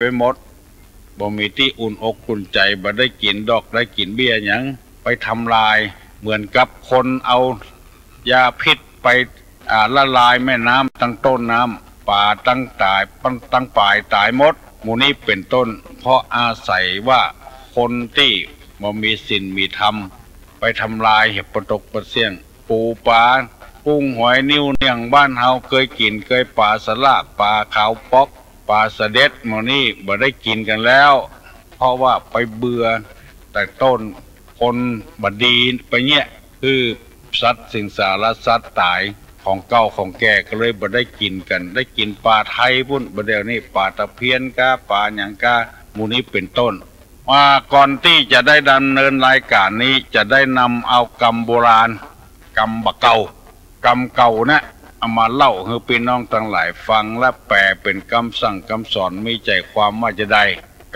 ไปหมดบ่มีที่อุ่นอกอุ่นใจบ่ได้กินดอกได้กินเบี้ยหยังไปทำลายเหมือนกับคนเอายาพิษไปละลายแม่น้ำตั้งต้นน้ำป่าตั้งตายตั้งป่ายตายหมดหมู่นี้เป็นต้นเพราะอาศัยว่าคนที่บ่มีศีลมีธรรมไปทำลายเห็บปะตกปะเสี่ยงปูปลากุ้งหอยนิ้วเนียงบ้านเฮาเคยกินเคยปลาสลากปลาขาวป๊อกปลาสะเด็ดหมู่นี้บ่ได้กินกันแล้วเพราะว่าไปเบื่อแต่ต้นคนบดีไปเนี่ยคือสัตว์สิงสารสัตว์ตายของเก่าของแก่ก็เลยบ่ได้กินกันได้กินปลาไทยพุ่นบ่เดี๋ยวนี้ปลาตะเพียนกาปลาหยังกาหมู่นี้เป็นต้นว่าก่อนที่จะได้ดำเนินรายการนี้จะได้นำเอากรรมโบราณกรรมบะเก่ากรรมเก่านะเอามาเล่าให้พี่น้องทั้งหลายฟังและแปลเป็นคำสั่งคำสอนมีใจความว่าจะได้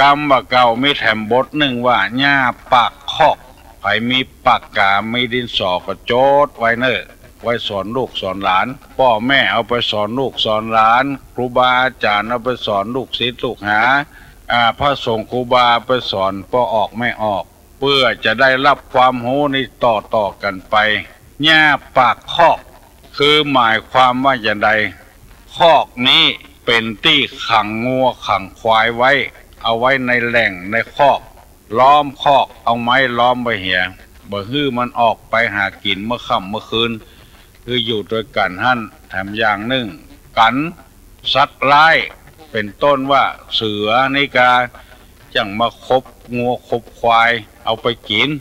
กรรมบะเก่ามีแถมบทหนึ่งว่าหญ้าปากคอกไผมีปากกาไม่ดินสอก็โจดไว้เนอไว้สอนลูกสอนหลานพ่อแม่เอาไปสอนลูกสอนหลานครูบาอาจารย์เอาไปสอนลูกศิษย์ลูกหาพระสงฆ์ครูบาไปสอนพ่อออกไม่ออกเพื่อจะได้รับความรู้นี้ต่อกันไปหญ้าปากคอกคือหมายความว่าอย่างใดคอกนี้เป็นที่ขังงัวขังควายไว้เอาไว้ในแหล่งในคอกล้อมคอกเอาไม้ล้อมไว้เหี่ยบ่ฮื้อมันออกไปหากินเมื่อค่ำเมื่อคืนคืออยู่ด้วยกันหั่นแถมอย่างหนึ่งกันสัตว์ร้ายเป็นต้นว่าเสือนิกาจังมาคบงัวคบควายเอาไปกิน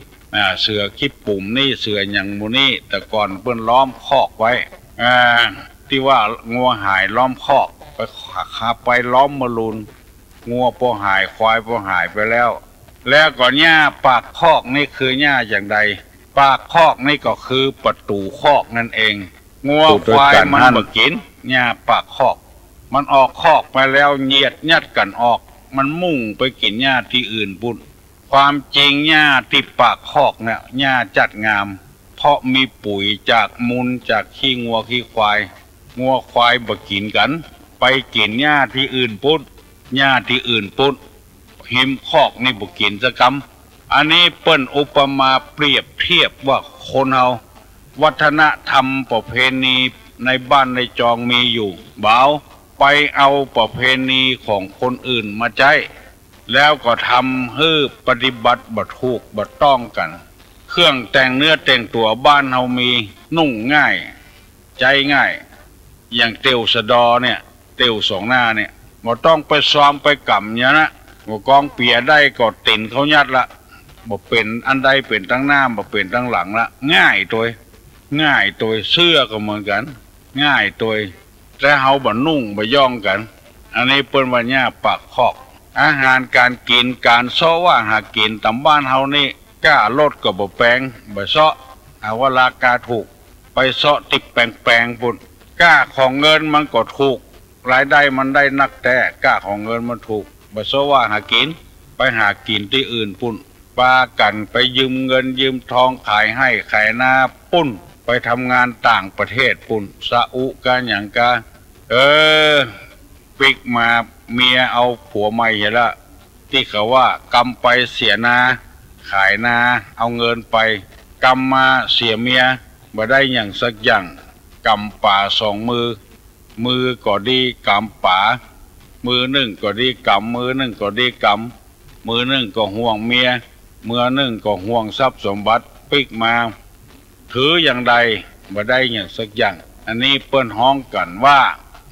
เสือขี้ปุ่มนี่เสืออย่างมูนี่แต่ก่อนเพิ่นล้อมคอกไว้ที่ว่างัวหายล้อมคอกไปขาไปล้อมมะลุนงัวพอหายควายพอหายไปแล้วก็หญ้าปากคอกนี่คือหญ้าอย่างใดปากคอกนี่ก็คือประตูคอกนั่นเองงัวควายมันบ่กินหญ้าปากคอกมันออกคอกไปแล้วเหยียดยัดกันออกมันมุ่งไปกินหญ้าที่อื่นปุ่นความจริงหญ้าที่ปากคอกเนี่ยหญ้าจัดงามเพราะมีปุ๋ยจากมูลจากขี้งัวขี้ควายงัวควายบ่กินกันไปกินหญ้าที่อื่นปุ่นหญ้าที่อื่นปุ่นหิมคอกนี่บ่กินสักคำอันนี้เปิ้นอุปมาเปรียบเทียบว่าคนเฮาวัฒนธรรมประเพณีในบ้านในจองมีอยู่บ่าวไปเอาประเพณีของคนอื่นมาใช้แล้วก็ทำให้ปฏิบัติบ่ถูกบ่ต้องกันเครื่องแต่งเนื้อแต่งตัวบ้านเฮามีนุ่งง่ายใจง่ายอย่างเตียวสะดอเนี่ยเตียวสองหน้าเนี่ยบ่ต้องไปซ้อมไปกำเนี่ยนะบ่กองเปียได้ก็ติ่นเขายัดละบ่เป็นอันใดเป็นตั้งหน้าบ่เป็นตั้งหลังละง่ายตัวเสื้อก็เหมือนกันง่ายตัวแต่เฮาบ่นุ่งบ่ย่องกันอันนี้เปิ้นว่าหญ้าปากคอกอาหารการกินการซ้อว่าหากินตามบ้านเฮานี่กล้าลดก็บ่แปลงบ่ซ้อเอาว่าราคาถูกไปซ้อติดแปลงปุ่นกล้าของเงินมันก็ถูกรายได้มันได้นักแต่กล้าของเงินมันถูกบ่ซ้อว่าหากินไปหากินที่อื่นปุ่นปากันไปยืมเงินยืมทองขายให้ขายหน้าปุ่นไปทำงานต่างประเทศปุ่นซาอุกันอย่างกาปิกมาเมียเอาผัวใหม่เห็นละที่เขาว่ากำไปเสียนาขายนาเอาเงินไปกำมาเสียเมียบ่ได้อย่างสักอย่างกำป่าสองมือก็ดีกำป่ามือหนึ่งก็ดีกำมือหนึ่งก็ดีกำมือหนึ่งก็ห่วงเมียมือหนึ่งก็ห่วงทรัพย์สมบัติปิกมาถืออย่างใดบ่ได้อย่างสักอย่างอันนี้เปิ้นฮ้องกันว่า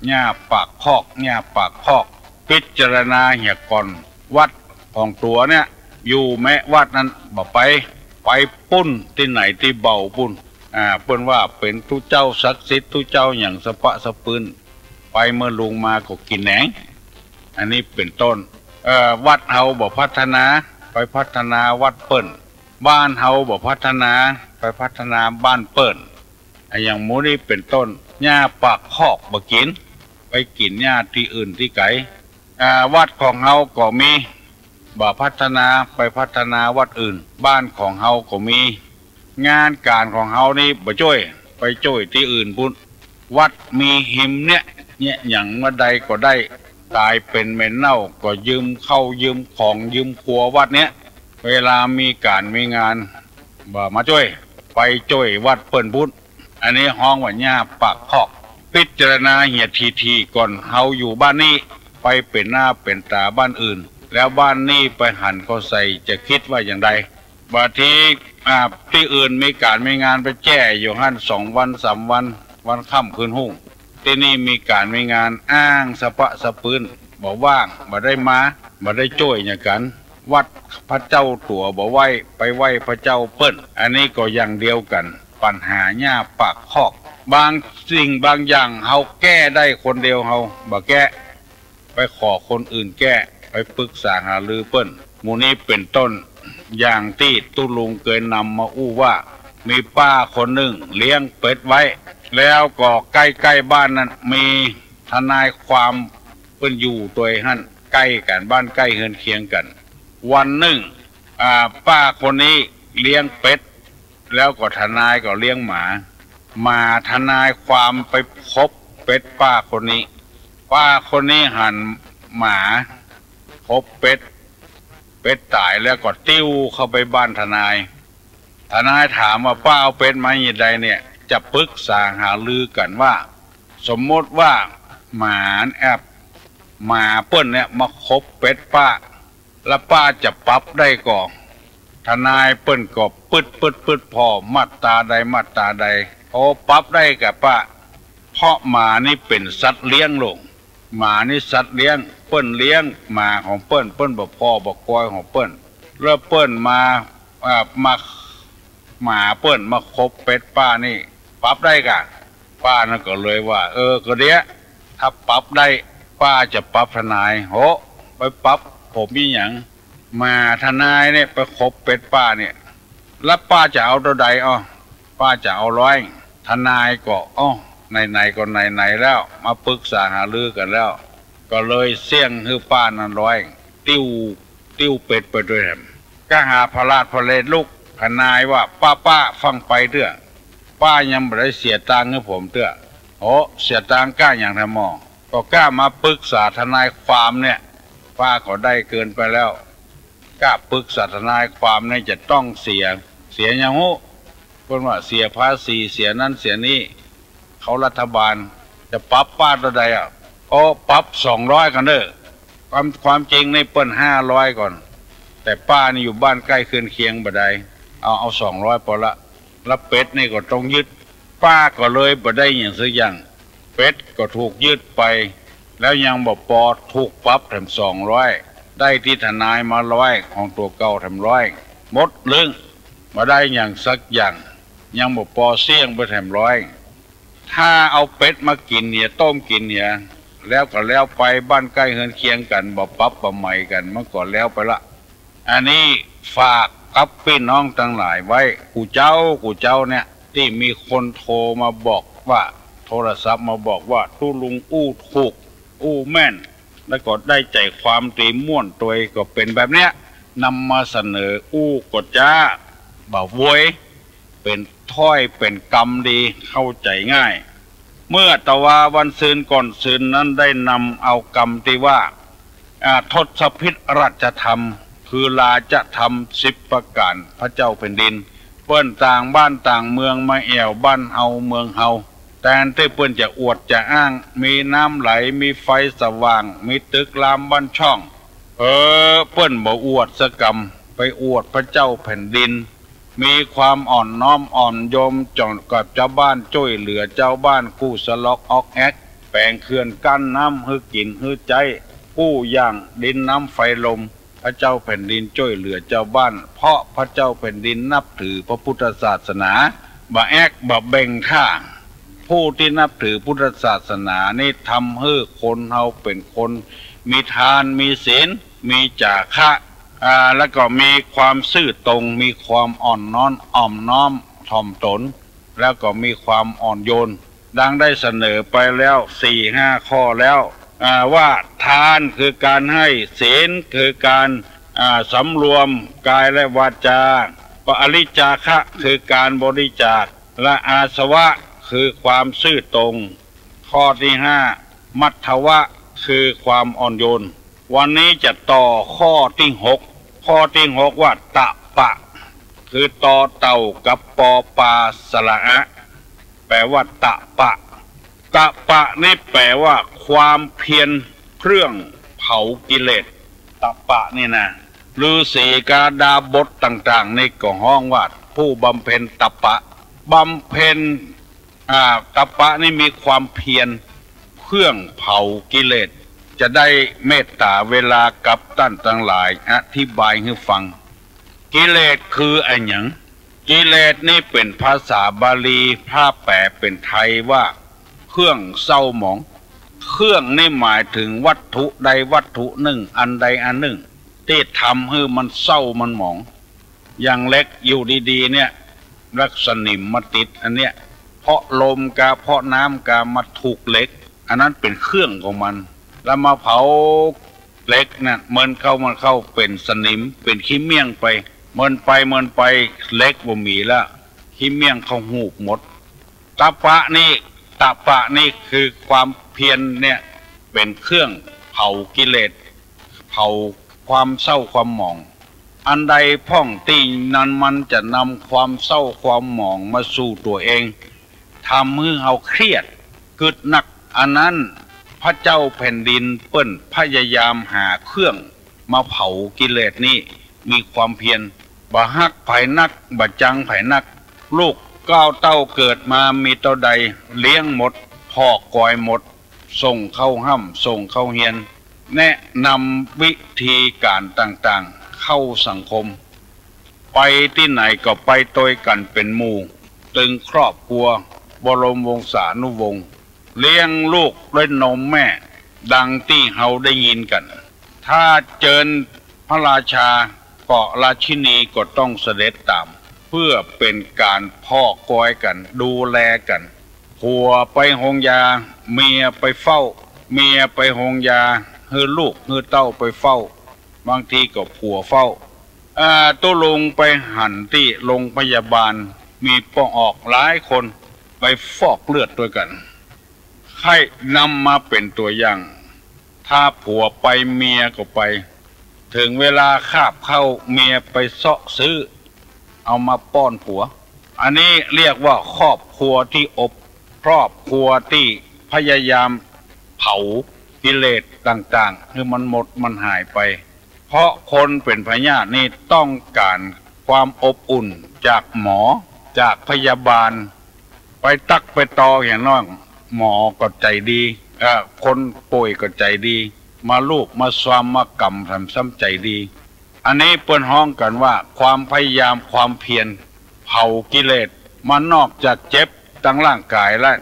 หญ้าปากคอกหญ้าปากคอกพิจารณาเหี่ยก่อนวัดของตัวเนี่ยอยู่แม้วัดนั้นบ่ไปปุ้นที่ไหนที่เบาปุ้นเปิ้นว่าเป็นทุเจ้าศักดิ์สิทธิ์ทุเจ้าอย่างสะปะสะปืนไปเมื่อลุงมาก็กินแหนงอันนี้เป็นต้นวัดเฮาบ่พัฒนาไปพัฒนาวัดเปิ้นบ้านเฮาบ่พัฒนาไปพัฒนาบ้านเปิ้นอย่างหมู่นี้เป็นต้นหญ้าปากคอกบ่กินไปกินหญ้าที่อื่นที่ไกลวัดของเฮาก็มีบ่พัฒนาไปพัฒนาวัดอื่นบ้านของเฮาก็มีงานการของเฮานี่บ่ช่วยไปช่วยที่อื่นพุ่นวัดมีหิมเนี่ยอย่างว่าใดก็ได้ ตายเป็นเมนเน่าก็ยืมเข้ายืมของยืมครัววัดเนี้ยเวลามีการมีงานบ่มาช่วยไปช่วยวัดเปิ้นพุทธอันนี้ห้องว่าหญ้าปากพอกพิจารณาเหียดทีก่อนเฮาอยู่บ้านนี้ไปเป็นหน้าเป็นตาบ้านอื่นแล้วบ้านนี้ไปหันเขาใส่จะคิดว่าอย่างไรบางทีที่อื่นมีการมีงานไปแจ้อยู่หั่น2 วัน 3 วันวันค่ำคืนหุ่งที่นี่มีการมีงานอ้างสะปะสะปืนบ่ว่างบ่ได้มาบ่ได้ช่วยอย่างกันวัดพระเจ้าตัวบ่ไหวไปไหวพระเจ้าเปิ้นอันนี้ก็อย่างเดียวกันปัญหาหญ้าปากคอกบางสิ่งบางอย่างเฮาแก้ได้คนเดียวเฮาบ่แก้ไปขอคนอื่นแก้ไปปรึกษาหารือเปิ้นหมู่นี้เป็นต้นอย่างที่ตุลุงเคยนำมาอู้ว่ามีป้าคนหนึ่งเลี้ยงเป็ดไว้แล้วก็ใกล้ๆบ้านนั้นมีทนายความเปิ้นอยู่ตัวหั่นใกล้กันบ้านใกล้เฮือนเคียงกันวันหนึ่งป้าคนนี้เลี้ยงเป็ดแล้วก็ทนายก็เลี้ยงหมาทนายความไปพบเป็ดป้าคนนี้หันหมาพบเป็ดตายแล้วก็ติ้วเข้าไปบ้านทนายถามว่าป้าเอาเป็ดมาอย่างไรเนี่ยจะปรึกษาหารือกันว่าสมมติว่าหมาเปิ้นเนี่ยมาคบเป็ดป้าแล้วป้าจะปรับได้ก่อทนายเปิ้นก็ปึดพอมาตราใดโอ้ปรับได้กับป้าเพราะหมานี่เป็นสัตว์เลี้ยงลงหมานี่สัตว์เลี้ยงเปิ้นเลี้ยงหมาของเปิ้นบ่พ่อบ่กอยของเปิ้นแล้วเปิ้นมาหมาเปิ้นมาคบเป็ดป้านี่ปรับได้กะป้านั่นก็เลยว่าก็เดี๋ยวถ้าปรับได้ป้าจะปรับทนายโหไปปรับผมมีหยังมาทนายเนี่ยไปคบเป็ดป้าเนี่ยแล้วป้าจะเอาตัวใดป้าจะเอา100ทนายก็ไหนก็ไหนแล้วมาปรึกษาหารือกันแล้วก็เลยเสี่ยงให้ป้านั้น100ติ้วเป็ดไปด้วยแถมก็หาพระราชพระเลนลูกทนายว่าป้าฟังไปเถอะป้ายังไม่ได้เสียตังค์ให้ผมเถอะเสียตังค์กล้าอย่างทำหมอก็กล้ามาปรึกษาทนายความเนี่ยป้าก็ได้เกินไปแล้วกล้าปรึกษาทนายความเนี่ยจะต้องเสียอย่างหู้คนว่าเสียภาษีเสียนั้นเสียนี้เขารัฐบาลจะปรับป้าตัวใดปรับ200กันเด้อความจริงในเปิ้น500ก่อนแต่ป้านี่อยู่บ้านใกล้เคียงบ่ได้เอา200พอละแล้วเป็ดนี่ก็ต้องยึดป้าก็เลยบ่ได้อย่างสักอย่างเป็ดก็ถูกยึดไปแล้วยังบ่พอถูกปรับแถม200ได้ที่ทนายมา100ของตัวเก่าแถม100หมดเรื่องมาได้อย่างสักอย่างยังบ่พอเสี่ยงไปแถม100ถ้าเอาเป็ดมากินเนี่ยต้มกินเนี่ยแล้วก็แล้วไปบ้านใกล้เฮือนเคียงกันบ่ปรับบ่ใหม่กันเมื่อก่อนแล้วไปละอันนี้ฝากกับพี่น้องทั้งหลายไว้กูเจ้าเนี่ยที่มีคนโทรมาบอกว่าโทรศัพท์มาบอกว่าตุลุงอู้ถูกอู้แม่นแล้วก็ได้ใจความตีม่วนตัวก็เป็นแบบเนี้ยนำมาเสนออู้กดจ้าบ่าววยเป็นถ้อยเป็นกรรมดีเข้าใจง่ายเมื่อตะวาวันซืนก่อนซืนนั้นได้นำเอากรรมที่ว่าทศพิธราชธรรมคือลาจะทำ10 ประการพระเจ้าแผ่นดินเปิ้นต่างบ้านต่างเมืองมาแอวบ้านเฮาเมืองเฮาแต่ที่เปิ้นจะอวดจะอ้างมีน้ำไหลมีไฟสว่างมีตึกรามบ้านช่องเปิ้นบ่อวดสกรรมไปอวดพระเจ้าแผ่นดินมีความอ่อนน้อมอ่อนโยมจองกับเจ้าบ้านช่วยเหลือเจ้าบ้านกู้สล็อกออกแอกแปลงเขื่อนกั้นน้ำฮือกินฮือใจกู้ย่างดินน้ำไฟลมพระเจ้าแผ่นดินช่วยเหลือเจ้าบ้านเพราะพระเจ้าแผ่นดินนับถือพระพุทธศาสนาบ่แอกบ่เบ่งท่าผู้ที่นับถือพุทธศาสนานี่ทำให้คนเฮาเป็นคนมีทานมีศีลมีจาคะแล้วก็มีความซื่อตรงมีความอ่อนน้อมถ่อมตนแล้วก็มีความอ่อนโยนดังได้เสนอไปแล้ว 4-5 ข้อแล้วว่าทานคือการให้ศีลคือการสำรวมกายและวาจาปริจาคะคือการบริจาคและอาสวะคือความซื่อตรงข้อที่5มัทธวะ คือความอ่อนโยนวันนี้จะต่อข้อที่6ข้อที่6ว่าตะปะคือต่อเต่ากับปอปลาสระอะแปลว่าตะปะตะปะนี่แปลว่าความเพียรเครื่องเผากิเลสตะปะนี่นะฤาษีกาดาบทต่างๆในก็ห้องว่าผู้บำเพ็ญตะปะบำเพ็ญตะปะนี่มีความเพียรเครื่องเผากิเลสจะได้เมตตาเวลากับท่านทั้งหลายอธิบายให้ฟังกิเลสคืออะไรหยังกิเลสนี่เป็นภาษาบาลีพระแปลเป็นไทยว่าเครื่องเศร้าหมองเครื่องนี่หมายถึงวัตถุใดวัตถุหนึ่งอันใดอันหนึ่งที่ทำให้มันเศร้ามันหมองอย่างเล็กอยู่ดีๆเนี่ยลักษณิมมาติดอันเนี้ยเพราะลมกาเพราะน้ำกามาถูกเหล็กอันนั้นเป็นเครื่องของมันแล้วมาเผาเหล็กน่ะมันเข้าเป็นสนิมเป็นขี้เมี่ยงไปมันไปเหล็กบ่มีละขี้เมี่ยงเขาหูบหมดตะปะนี่คือความเพียรเนี่ยเป็นเครื่องเผากิเลสเผาความเศร้าความหมองอันใดพ่องตีนั้นมันจะนำความเศร้าความหมองมาสู่ตัวเองทำให้เราเครียดกึดหนักอันนั้นพระเจ้าแผ่นดินเปิ้นพยายามหาเครื่องมาเผากิเลสนี้มีความเพียรบ่ฮักไผนักบ่จังไผนักลูกก้าวเต้าเกิดมามีเต้าใดเลี้ยงหมดพ่อกอยหมดส่งเข้าห้ำส่งเข้าเฮียนแนะนำวิธีการต่างๆเข้าสังคมไปที่ไหนก็ไปตัวกันเป็นหมู่ตึงครอบครัวบรมวงศานุวงศ์เลี้ยงลูกด้วยนมแม่ดังที่เฮาได้ยินกันถ้าเจิญพระราชาเกาะราชินีก็ต้องเสด็จตามเพื่อเป็นการพ่อกอยกันดูแลกันผัวไปหงยาเมียไปเฝ้าเมียไปหงยาเฮือลูกเฮือเต้าไปเฝ้าบางทีก็ผัวเฝ้าตัวลงไปหันที่โรงพยาบาลมีป้องออกหลายคนไปฟอกเลือดด้วยกันให้นำมาเป็นตัวอย่างถ้าผัวไปเมียก็ไปถึงเวลาคาบเข้าเมียไปเสาะซื้อเอามาป้อนผัวอันนี้เรียกว่าครอบครัวที่อบครอบครัวที่พยายามเผากิเลสต่างๆคือมันหมดมันหายไปเพราะคนเป็นพยาธินี่ต้องการความอบอุ่นจากหมอจากพยาบาลไปตักไปตออย่างน้อยหมอก็ใจดีคนป่วยก็ใจดีมาลูกมาสวามมากำทำซ้ำใจดีอันนี้เปิ้นห้องกันว่าความพยายามความเพียรเผากิเลสมันนอกจากเจ็บทั้งร่างกายแล้ว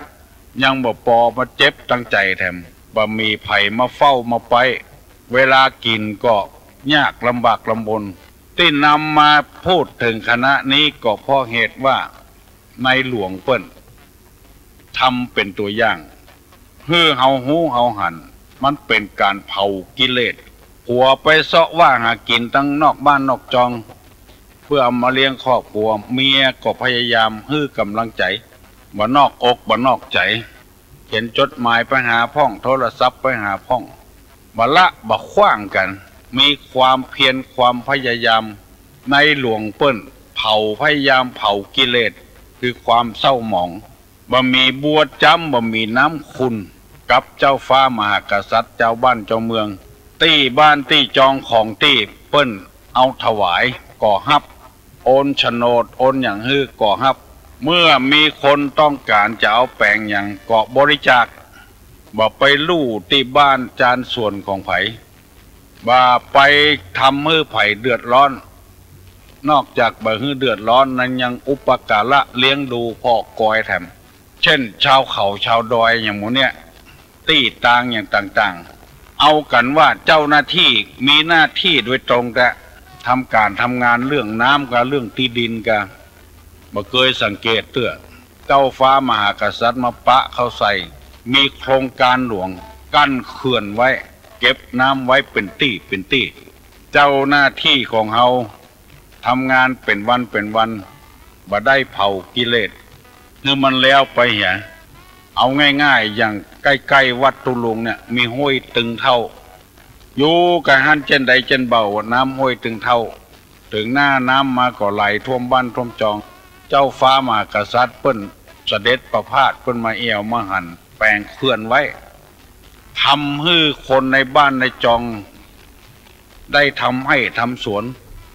ยังบ่ปอมาเจ็บตั้งใจแถมบ่มีไผมาเฝ้ามาไปเวลากินก็ยากลำบากลำบนที่นำมาพูดถึงคณะนี้ก็เพราะเหตุว่าในหลวงเปิ้นทำเป็นตัวอย่างเพื่อเฮาหูเฮาหันมันเป็นการเผากิเลสผัวไปเสาะว่าหากินตั้งนอกบ้านนอกจองเพื่อเอามาเลี้ยงครอบครัวเมียก็พยายามฮื้อกำลังใจบ่นอกอกบ่นอกใจเขียนจดหมายไปหาพ่องโทรศัพท์ไปหาพ่องบ่ละบ่ขว้างกันมีความเพียรความพยายามในหลวงเปิ้นเผาพยายามเผากิเลสคือความเศร้าหมองบ่มีบัวจ้ำบ่มีน้ำคุณกับเจ้าฟ้ามหากษัตริย์เจ้าบ้านเจ้าเมืองตี้บ้านตี้จองของตี้เปิ้นเอาถวายก่อฮับโอนโฉนดโอนอย่างฮื้อก่อฮับเมื่อมีคนต้องการจะเอาแปลงอย่างเกาะบริจาคบ่ไปลู่ที่บ้านจานส่วนของไผบ่ไปทำให้ไผเดือดร้อนนอกจากบ่ให้เดือดร้อนนั้นยังอุปการะเลี้ยงดูพ่อกอยแถมเช่นชาวเขาชาวดอยอย่างหมู่เนี้ยตี้ตางอย่างต่างๆเอากันว่าเจ้าหน้าที่มีหน้าที่โดยตรงแต่ทำการทำงานเรื่องน้ำกับเรื่องที่ดินกันบ่เคยสังเกตเตื้อเจ้าฟ้ามหากษัตริย์มาปะเข้าใส่มีโครงการหลวงกั้นเขื่อนไว้เก็บน้ำไว้เป็นตี้เจ้าหน้าที่ของเฮาทำงานเป็นวันบ่ได้เผากิเลสคือมันแล้วไปเหี่ย เอาง่ายๆอย่างใกล้ๆวัดตุลุงเนี่ยมีห้วยตึงเท่าอยู่กับหันเจนใดเจนเบาน้ำห้วยตึงเท่าถึงหน้าน้ำมาก็ไหลท่วมบ้านท่วมจองเจ้าฟ้ามหากษัตริย์เปิ้นเสด็จประพาสเปิ้นมาเอวมาหันแปลงเคลื่อนไว้ทำให้คนในบ้านในจองได้ทำให้ทำสวน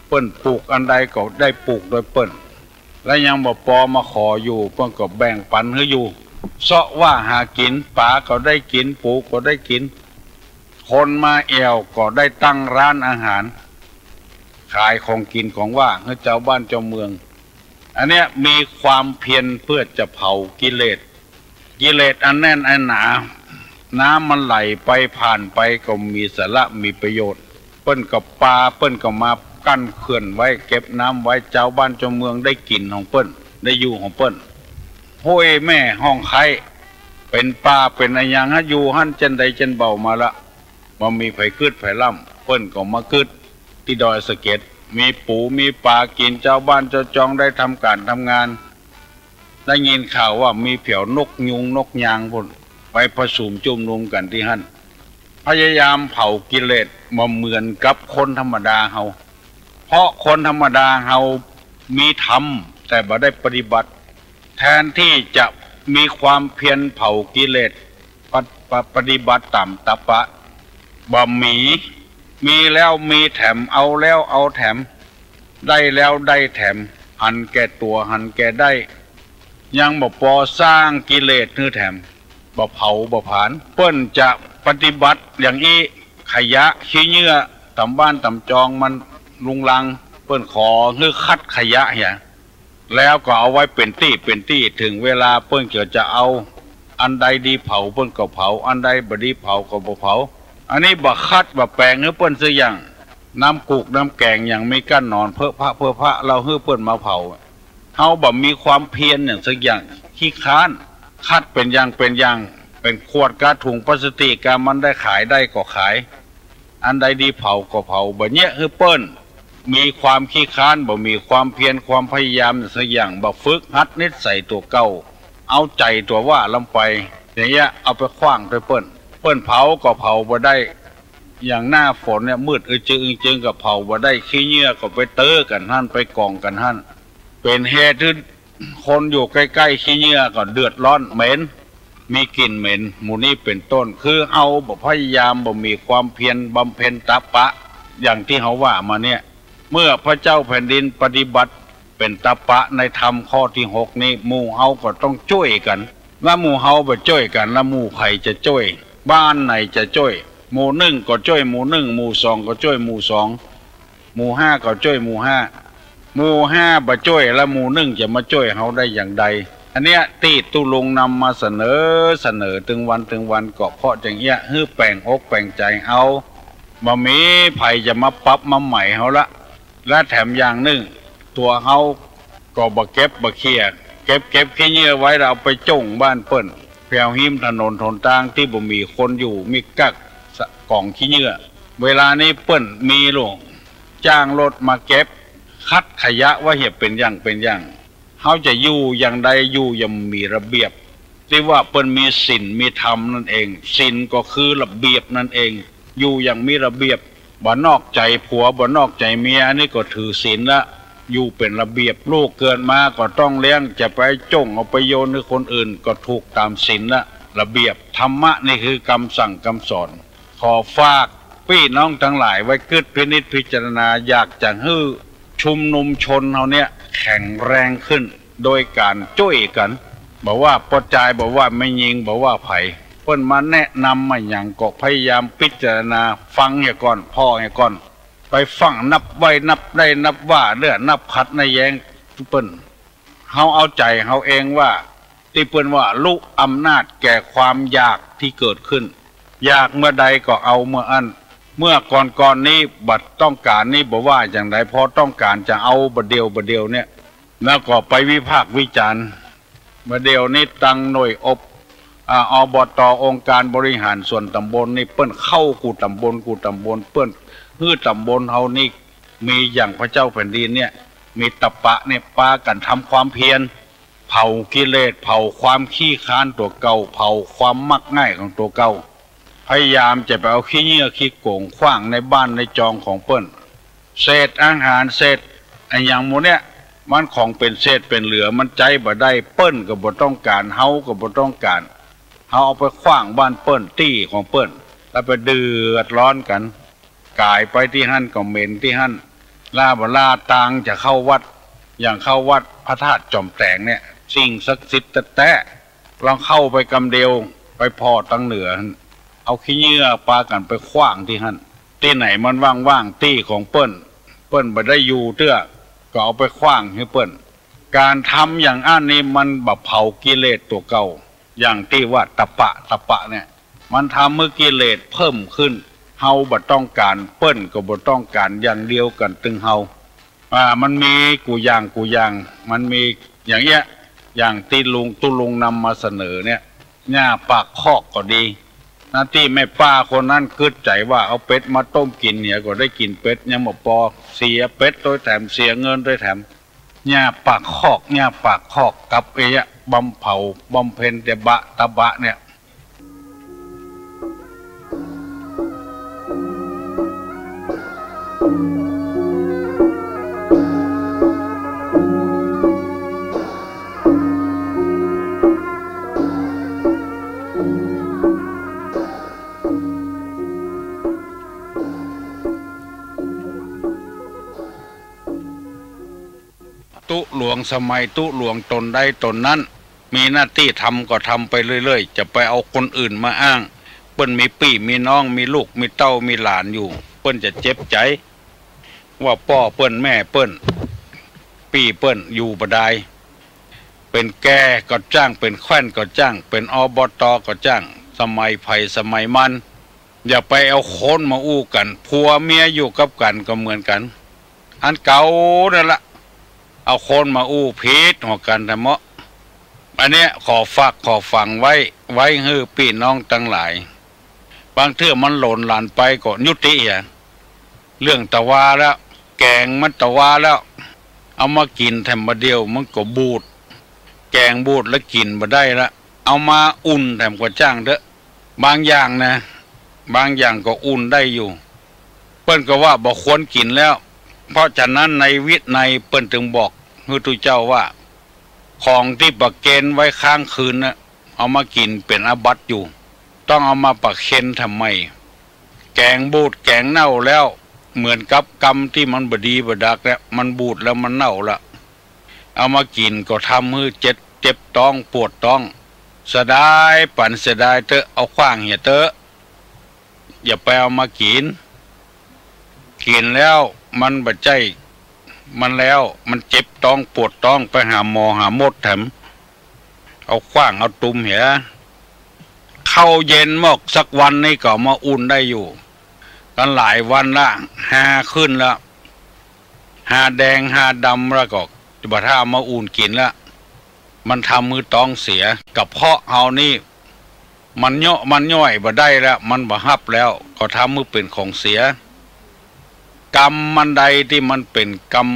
เปิ้นปลูกอันใดก็ได้ปลูกโดยเปิ้นและยังบ่ปอมาขออยู่เปิ้นก็แบ่งปันให้อยู่เสาะว่าหากินป่าก็ได้กินปูก็ได้กินคนมาเอวก็ได้ตั้งร้านอาหารขายของกินของว่าให้เจ้าบ้านเจ้าเมืองอันเนี้ยมีความเพียรเพื่อจะเผากิเลสอันแน่นอันหนาน้ำมันไหลไปผ่านไปก็มีสาระมีประโยชน์เปิ้นกับปลาเปิ้นก็มากั้นเขื่อนไว้เก็บน้ำไว้เจ้าบ้านเจ้าเมืองได้กินของเปิ้นได้อยู่ของเปิ้นห้วยแม่ห้องไข่เป็นป่าเป็นอะไรอย่างฮะอยู่หั่นเจนใดเจนเบามาละมามีไผกึดไผล่ำเปิ้นก็มากึดที่ดอยสะเก็ดมีปูมีปลากินเจ้าบ้านเจ้าจองได้ทำการทำงานได้ยินข่าวว่ามีเผียวนกยุงนกยางพุ่นไปผสมจุ่มนุมกันที่หั่นพยายามเผากิเลสมาเหมือนกับคนธรรมดาเฮาเพราะคนธรรมดาเฮามีธรรมแต่บ่ได้ปฏิบัติแทนที่จะมีความเพียรเผากิเลสปฏิบัติตามตปะบ่มีแล้วมีแถมเอาแล้วเอาแถมได้แล้วได้แถมหันแก่ตัวหันแก่ได้ยังบ่พอสร้างกิเลสคือแถมบ่เผาบ่ผานเปิ้นจะปฏิบัติอย่างนี้ขยะขี้เหงื่อตำบ้านตำจองมันลุงลังเปิ้นขอคือคัดขยะเหี่ยแล้วก็เอาไว้เป็นตี้ถึงเวลาเปิ้นจะเอาอันใดดีเผาเปิ้นก็เผาอันใดบ่ดีเผาก็บ่เผาอันนี้บ่คัดบ่แปลงให้เปิ้นซะอย่างน้ำกุกน้ำแกงอย่างไม่กั้นนอนเพื่อพระเราให้เปิ้นมาเผาเฮาบ่มีความเพียรอย่างสักอย่างขี้ค้านคัดเป็นอย่างเป็นขวดกระถุงพลาสติกกามันได้ขายได้ก็ขายอันใดดีเผาก็เผาบ่เนี้ยคือเปิ้นมีความขี้ค้านบ่มีความเพียรความพยายามสักอย่างบ่ฝึกหัดนิสัยตัวเก่าเอาใจตัวว่าลำไปอย่างเงี้ยเอาไปขว้างด้วยเปิ้นเผาก็เผาบ่ได้อย่างหน้าฝนเนี่ยมืดจึงกับเผาบ่ได้ขี้เหงื่อก็ไปเตอกันหั่นไปกองกันหั่นเป็นเหตุที่คนอยู่ใกล้ๆขี้เหงื่อก็เดือดร้อนเหม็นมีกลิ่นเหม็นหมู่นี้เป็นต้นคือเอาบ่พยายามบ่มีความเพียรบำเพ็ญตปะอย่างที่เขาว่ามาเนี่ยเมื่อพระเจ้าแผ่นดินปฏิบัติเป็นตปะในธรรมข้อที่6นี้หมู่เฮาก็ต้องช่วยกันว่าหมู่เฮาบ่ช่วยกันแล้วหมู่ไผจะช่วยบ้านไหนจะช่วยหมู่1ก็ช่วยหมู่1หมู่2ก็ช่วยหมู่2หมู่5ก็ช่วยหมู่5หมู่5บ่ช่วยแล้วหมู่1จะมาช่วยเฮาได้อย่างใดอันเนี้ยตีตุลุงนำมาเสนอถึงวันก็เพราะจังเงี้ยฮื้อแปลงอกแปลงใจเอาบ่มีไผจะมาปรับมาใหม่เฮาละและแถมอย่างหนึ่งตัวเฮาก็บ่เก็บบ่เคลียร์เก็บขี้เหงื่อไว้แล้วเอาไปจ้งบ้านเปิ้นแถวหิมถนนหนทางที่บ่มีคนอยู่มีกักกองขี้เหงื่อเวลานี้เปิ้นมีโรงจ้างรถมาเก็บคัดขยะว่าเหียบเป็นอย่างเขาจะอยู่อย่างใดอยู่อย่างมีระเบียบที่ว่าเปิ้นมีศีลมีธรรมนั่นเองศีลก็คือระเบียบนั่นเองอยู่อย่างมีระเบียบบ่นอกใจผัวบ่นอกใจเมียอันนี้ก็ถือศีลละอยู่เป็นระเบียบลูกเกิดมาก็ต้องเลี้ยงจะไปจ้งเอาไปโยนให้คนอื่นก็ถูกตามศีลละระเบียบธรรมะนี่คือคำสั่งคำสอนขอฝากพี่น้องทั้งหลายไว้กึศพินิจพิจารณาอยากจะให้ชุมนุมชนเราเนี่ยแข็งแรงขึ้นโดยการช่วยกันบอกว่าปจายบอกว่าไม่ยิงบอกว่าไผ่เพิ่นมาแนะนำมาอย่างก็พยายามพิจารณาฟังให้ก่อนพ่อให้ก่อนไปฟังนับไว้นับได้นับว่าเรื่องนับคัดในแยงเปิ้นเฮาเอาใจเฮาเองว่าที่เปิ้นว่าลุอำนาจแก่ความอยากที่เกิดขึ้นอยากเมื่อใดก็เอาเมื่ออันเมื่อก่อนนี้บัดต้องการนี่บอกว่าอย่างไรพอต้องการจะเอาบัดเดียวเนี่ยแล้วก็ไปวิพากษ์วิจารณ์บัดเดียวนี้ตั้งหน่วยอบต.องค์การบริหารส่วนตำบลนี่เปิ้นเข้ากูตำบลเปิ้นฮื้อตำบลเฮานี่มีอย่างพระเจ้าแผ่นดินเนี่ยมีตปะเนี่ยปากันทำความเพียรพ เผากิเลสเผาความขี้ค้านตัวเก่าเผาความมักง่ายของตัวเก่าพยายามจะไปเอาขี้เหี้ยขี้โกงขว้างในบ้านในจองของเปิ้นเศษอาหารเศษไอ้อย่างโมเนี้ยมันของเป็นเศษเป็นเหลือมันใจบ่ได้เปิ้นก็บ่ต้องการเฮาก็บ่ต้องการเฮาเอาไปขว้างบ้านเปิ้นตี้ของเปิ้นแล้วไปเดือดร้อนกันกายไปที่หั่นก็เหม็นที่หั่นล่าบ่ล่าตางจะเข้าวัดอย่างเข้าวัดพระธาตุจอมแตงเนี่ยสิ่งศักดิ์สิทธิ์แท้ๆลองเข้าไปกำเดียวไปพอตั้งเหนือเอาขี้เหี้ยปากันไปขว้างที่หั่นที่ไหนมันว่างๆตี้ของเปิ้นบ่ได้อยู่เตื้อก็เอาไปขว้างให้เปิ้นการทำอย่างอันนี้มันแบบเผากิเลสตัวเก่าอย่างที่ว่าตะปะเนี่ยมันทำเมื่อกิเลสเพิ่มขึ้นเฮาบ่ต้องการเปิ้นก็บ่ต้องการอย่างเดียวกันตึงเฮามันมีกูอย่างมันมีอย่างเงี้ยอย่างที่ตุลุงนำมาเสนอเนี่ยหญ้าปากคอกก็ดีนะที่แม่ป้าคนนั้นกึดใจว่าเอาเป็ดมาต้มกินเนี่ยก็ได้กินเป็ดยังบ่พอเสียเป็ดโดยแถมเสียเงินโดยแถมหญ้าปากคอกกับไอ้บำเผาบำเพ็ญแต่ตะบะเนี่ยตุหลวงสมัยตุหลวงตนใดตนนั้นมีหน้าที่ทำก็ทำไปเรื่อยๆจะไปเอาคนอื่นมาอ้างเปิ้นมีปี่มีน้องมีลูกมีเต้ามีหลานอยู่เปิ้นจะเจ็บใจว่าพ่อเปิ้นแม่เปิ้นปี่เปิ้นอยู่บ่ได้เป็นแก่ก็จ้างเป็นแคว้นก็จ้างเป็นอบตก็จ้างสมัยไผ่สมัยมันอย่าไปเอาคนมาอู้กันผัวเมียอยู่กับกันก็เหมือนกันอันเก่านั่นละเอาคนมาอู้ผิดหัวกันแต่เมาะอันเนี้ยขอฟังไว้ให้พี่น้องทั้งหลายบางเทื่อมันหล่นหลานไปก็ยุติเรื่องตะวาแล้วแกงมันตะวาแล้วเอามากินแถมมาเดียวมันก็บูดแกงบูดแล้วกินมาได้ละเอามาอุ่นแถมก็จ้างเถอะบางอย่างนะบางอย่างก็อุ่นได้อยู่เปิ้นก็ว่าบ่ควรกินแล้วเพราะฉะนั้นในวิทย์ในเปิ้นถึงบอกให้ทุเจ้าว่าของที่ประเคนไว้ค้างคืนนะเอามากินเป็นอาบัติอยู่ต้องเอามาประเคนทำไมแกงบูดแกงเน่าแล้วเหมือนกับกรรมที่มันบดีบดักแล้วมันบูดแล้วมันเน่าละเอามากินก็ทำให้เจ็บท้องปวดท้องเสียดายปั่นเสียดายเตอะเอาขว้างอย่าเตอะอย่าไปเอามากินแล้วมันบาดใจมันแล้วมันเจ็บท้องปวดท้องไปหาหมอหาหมดแถมเอาขว้างเอาตุ่มเหียเข้าเย็นมอกสักวันนี่ก็มาอุ่นได้อยู่กันหลายวันละหาขึ้นละหาแดงหาดำแล้วก็บัดถ้ามาอุ่นกินละมันทำมือต้องเสียกับเพาะเฮานี่มันย่อยบ่ได้แล้วมันบ่ฮับแล้วก็ทำมือเป็นของเสียกรรมมันใดที่มันเป็นกรรม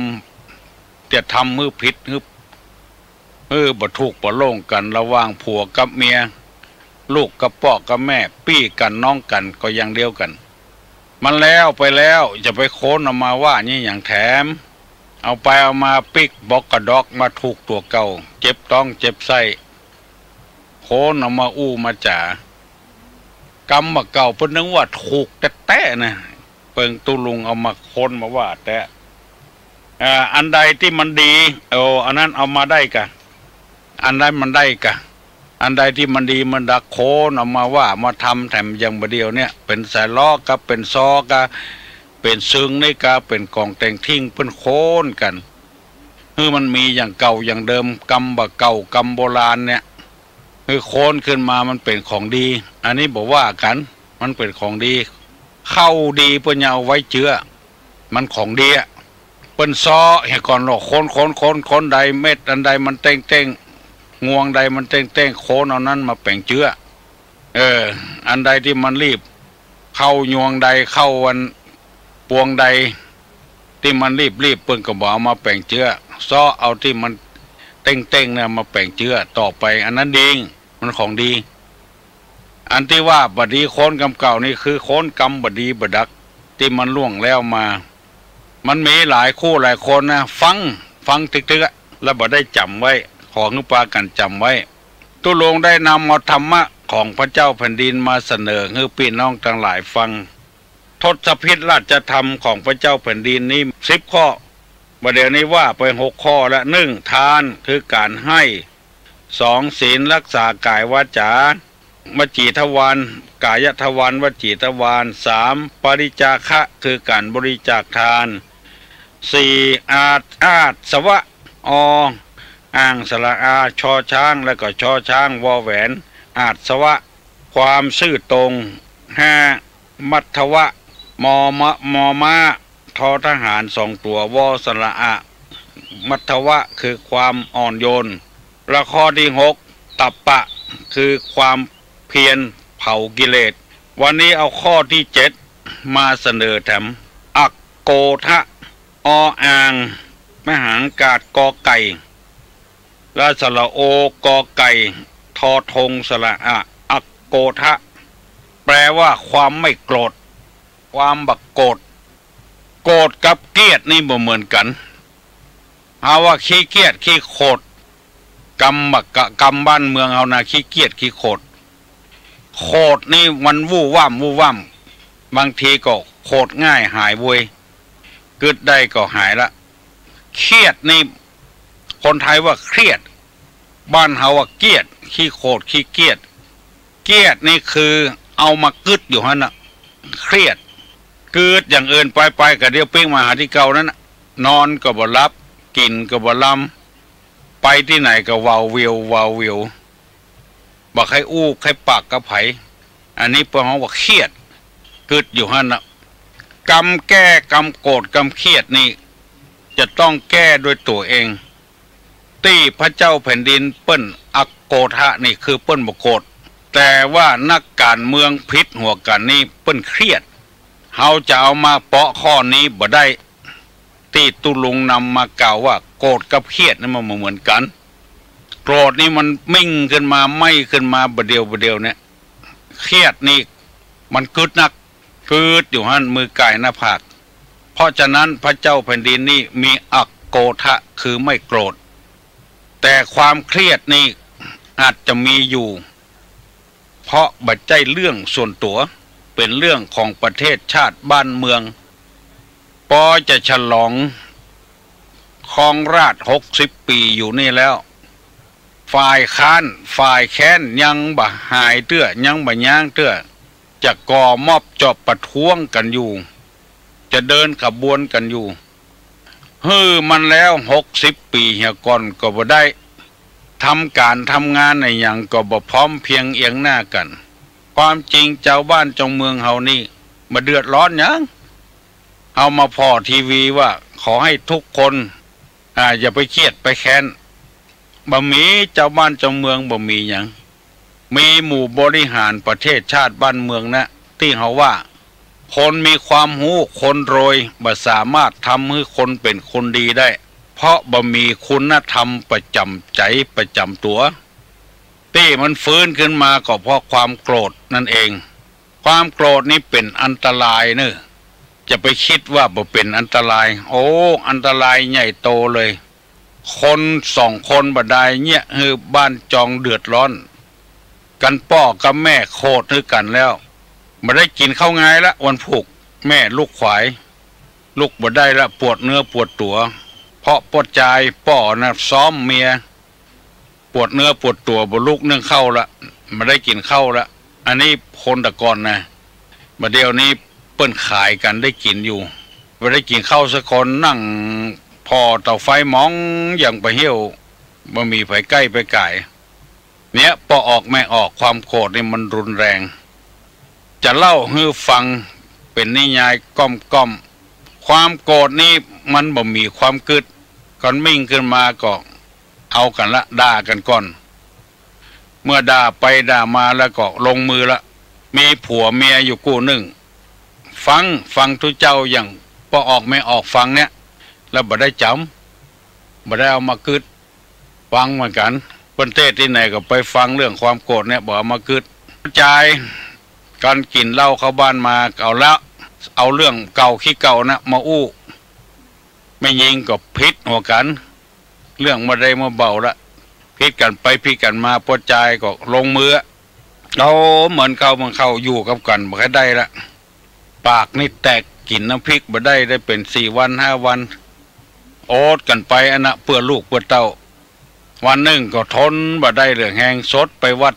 จะทำมือผิดบ่ถูกบ่โล่งกันระหว่างผัวกับเมียลูกกับพ่อกับแม่ปี้กันน้องกันก็อย่างเดียวกันมันแล้วไปแล้วจะไปโค้นออกมาว่านี่อย่างแถมเอาไปเอามาปิกบอกกระดอกมาถูกตัวเก่าเจ็บท้องเจ็บไส้โค้นออกมาอู้มาจ่ากรรมมาเก่าเพิ่นนึกว่าถูกแต่นะเปิงตุลุงเอามาโค้นมาว่าแต่อันใดที่มันดีอันนั้นเอามาได้กะอันใดมันได้กะอันใดที่มันดีมันดักโคนออกมาว่ามาทำแถมอย่างเดียวเนี่ยเป็นสายล้อกับเป็นซอกับเป็นซึ้งนี่กับเป็นกองแต่งทิ้งเป็นโคนกันมันมีอย่างเก่าอย่างเดิมกรรมบะเก่ากรรมโบราณเนี่ยโคนขึ้นมามันเป็นของดีอันนี้บอกว่ากันมันเป็นของดีเข้าดีเพื่อเอาไว้เจือมันของดีเป็นซอให้ก่อนหรอกคนใดเม็ดอันใดมันเต้งงวงใดมันเต้งโคนเอานั้นมาแป่งเจืออันใดที่มันรีบเข้ายวงใดเข้าวันปวงใดที่มันรีบเปิ้นก็บอกเอามาแป่งเจือซ้อเอาที่มัน เต้งๆเนี่ยมาแปลงเจือต่อไปอันนั้นดีมันของดีอันที่ว่าบดีโค้นกรรมเก่านี่คือโค้นกรรมบดีบดักที่มันล่วงแล้วมามันมีหลายคู่หลายคนนะฟังตึกๆแล้วบ่ได้จำไว้ของนุปากันจำไว้ตุลงได้นำเอาธรรมะของพระเจ้าแผ่นดินมาเสนอให้พี่น้องทั้งหลายฟังทศพิธราชธรรมของพระเจ้าแผ่นดินนี้10 ข้อประเดี๋ยวนี้ว่าไป6 ข้อละ1ทานคือการให้2ศีลรักษากายวาจาวจีทวารกายทวารวจีทวาร3ปริจาคะคือการบริจาคทาน4อาสวะอ่างสระอาชอช้างแล้วก็ชอช้างวอแหวนอาสวะความซื่อตรง5มัทวะมอม้าทอทหาร2 ตัววอสระอามัทวะคือความอ่อนโยนและข้อที่6ตัปปะคือความเพียรเผากิเลสวันนี้เอาข้อที่7มาเสนอแถมอักโกทะอ่างมหางกาดกอไก่และสระโอกอไก่ทอทงสระอะอักโกทะแปลว่าความไม่โกรธความบักโกรธกับเกียรตินี่บ่เหมือนกันหาว่าขี้เกียจขี้โคตรกรรมบ้านเมืองเอานะขี้เกียจขี้โคตรนี่มันวู่ว่ำบางทีก็โคตรง่ายหายเว้ยกึดได้ก็หายละเครียดนี่คนไทยว่าเครียดบ้านเฮาว่าเกียดขี้โคตรขี้เกียจนี่คือเอามากึดอยู่ฮะน่ะเครียดกึดอย่างอื่นไปก็เดี๋ยวปิ้งมาหาที่เก่านั้นนอนก็บ่หลับกินก็บ่ลำไปที่ไหนก็วาวเวียวบ่ใครอู้ใครปากกับไผอันนี้เปิ้นเฮาว่าเครียดกึดอยู่ฮะน่ะกรรมแก้กรรมโกรธกรรมเครียดนี่จะต้องแก้ด้วยตัวเองที่พระเจ้าแผ่นดินเปิ้นอักโกทะนี่คือเปิ้นบ่โกรธแต่ว่านักการเมืองพิษหัวกันนี่เปิ้นเครียดเฮาจะเอามาเปาะข้อนี้บ่ได้ที่ตุลุงนำมากล่าวว่าโกรธกับเครียดนี่มันเหมือนกันโกรธนี่มันมิ่งขึ้นมาไม่ขึ้นมาบ่เดียวเนี่ยเครียดนี่มันกึดนักกึดอยู่หั่นมือกายหน้าผากเพราะฉะนั้นพระเจ้าแผ่นดินนี่มีอักโกทะคือไม่โกรธแต่ความเครียดนี่อาจจะมีอยู่เพราะบัดใจเรื่องส่วนตัวเป็นเรื่องของประเทศชาติบ้านเมืองปอจะฉลองครองราช60 ปีอยู่นี่แล้วฝ่ายค้านฝ่ายแค้นยังบ่หายเตื้อยังบ่ย่างเตื้อจะก่อมอบจอบประท้วงกันอยู่จะเดินขบวนกันอยู่มันแล้ว60 ปีเฮียก่อนก็บ่ได้ทำงานในอย่างก็บ่พร้อมเพียงเอียงหน้ากันความจริงเจ้าบ้านจงเมืองเฮานี่มาเดือดร้อนหยังเอามาพอทีวีว่าขอให้ทุกคนอย่าไปเครียดไปแค้นบ่มีเจ้าบ้านจงเมืองบ่มีหยังมีหมู่บริหารประเทศชาติบ้านเมืองนะที่เฮาว่าคนมีความรู้คนรวยบ่สามารถทำให้คนเป็นคนดีได้เพราะบ่มีคุณธรรมประจำใจประจำตัวที่มันฟื้นขึ้นมาก็เพราะความโกรธนั่นเองความโกรธนี่เป็นอันตรายเนอะจะไปคิดว่าบ่เป็นอันตรายอันตรายใหญ่โตเลยคน2 คนบ่ได้เนี่ยบ้านจองเดือดร้อนกันพ่อกับแม่โคตรด้วยกันแล้วบ่ได้กินข้าวงายละวันผูกแม่ลูกขวายลูกบ่ได้ละปวดเนื้อปวดตัวเพราะปวดใจป่อนะซ้อมเมียปวดเนื้อปวดตัวบ่ลูกเนื่องเข้าละบ่ได้กินข้าวละอันนี้คนตะก่อนนะบัดเดี๋ยวนี้เปิ้นขายกันได้กินอยู่บ่ได้กินข้าวสักคนนั่งพอเตาไฟมองอย่างไปเหี่ยวบ่มีไฟใกล้ไปไก่เนี่ยพอออกไม่ออกความโกรธนี่มันรุนแรงจะเล่าให้ฟังเป็นนิยายก้อมความโกรธนี่มันบ่มีความกึดก่อนมิ่งขึ้นมาก็เอากันละด่ากันก่อนเมื่อด่าไปด่ามาแล้วก็ลงมือละมีผัวเมียอยู่กู้หนึ่งฟังทุกเจ้าอย่างพอออกไม่ออกฟังเนี่ยแล้วบ่ได้จำบ่ได้เอามากึด ฟังเหมือนกันประเทศที่ไหนก็ไปฟังเรื่องความโกรธเนี่ยบอกมากึดใจการกินเหล้าเข้าบ้านมาเอาแล้วเอาเรื่องเก่าขี้เก่านะมาอู้ไม่ยิงก็พิษหัวกันเรื่องมาได้มาเบาละพิษกันไปพิษกันมาพอใจก็ลงมือเราเหมือนเขาอยู่กับกันบ่ได้ละปากนี่แตกกินน้ำพริกบ่ได้เป็น4 วัน5 วันโอดกันไปอันนะเพื่อลูกเพื่อเต้าวันหนึ่งก็ทนบ่ได้เรื่องแหงสดไปวัด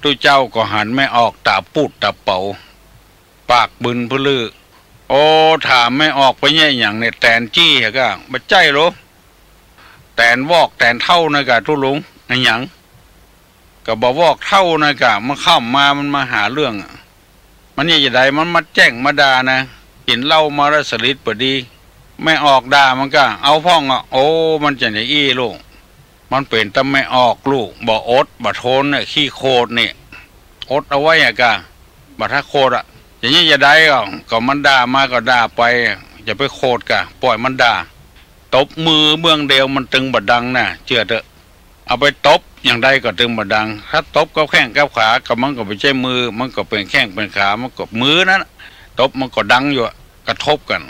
ตุเจ้าก็หันไม่ออกตาปูดตาเป่าปากบึนพลือโอ้ถามไม่ออกไปแย่อย่างเนี่ยแตนจี้เหรอก็บ่ใจหรอแตนวอกแตนเท่านะกะทุลุงไอ้หยังก็บ่วอกเท่านะกะมันเข้ามามันมาหาเรื่องมันนี่จะได้มันมาแจ้งมาด่านะกินเหล้ามาแล้วสลิดพอดีไม่ออกด่ามันก็เอาพ่องโอ้มันจะไหนอี้ลูกมันเป็นแต่ไม่ออกลูกบ่อดบ่ทนเนี่ยขี้โคตรนี่อดเอาไว้อะกะบ่ถ้าโคตรอย่างนี้จะได้ก็มันด่ามาก็ด่าไปอย่าไปโคตรกะปล่อยมันด่าตบมือเบื้องเดียวมันตึงบดดังนะเชื่อเถอะเอาไปตบอย่างใดก็ตึงบดดังถ้าตบก็แข้งกับขากับมันก็ไม่ใช่มือมันก็เป็นแข้งเป็นขามันก็มือนั้นตบมันก็ดังอยู่กระทบกัน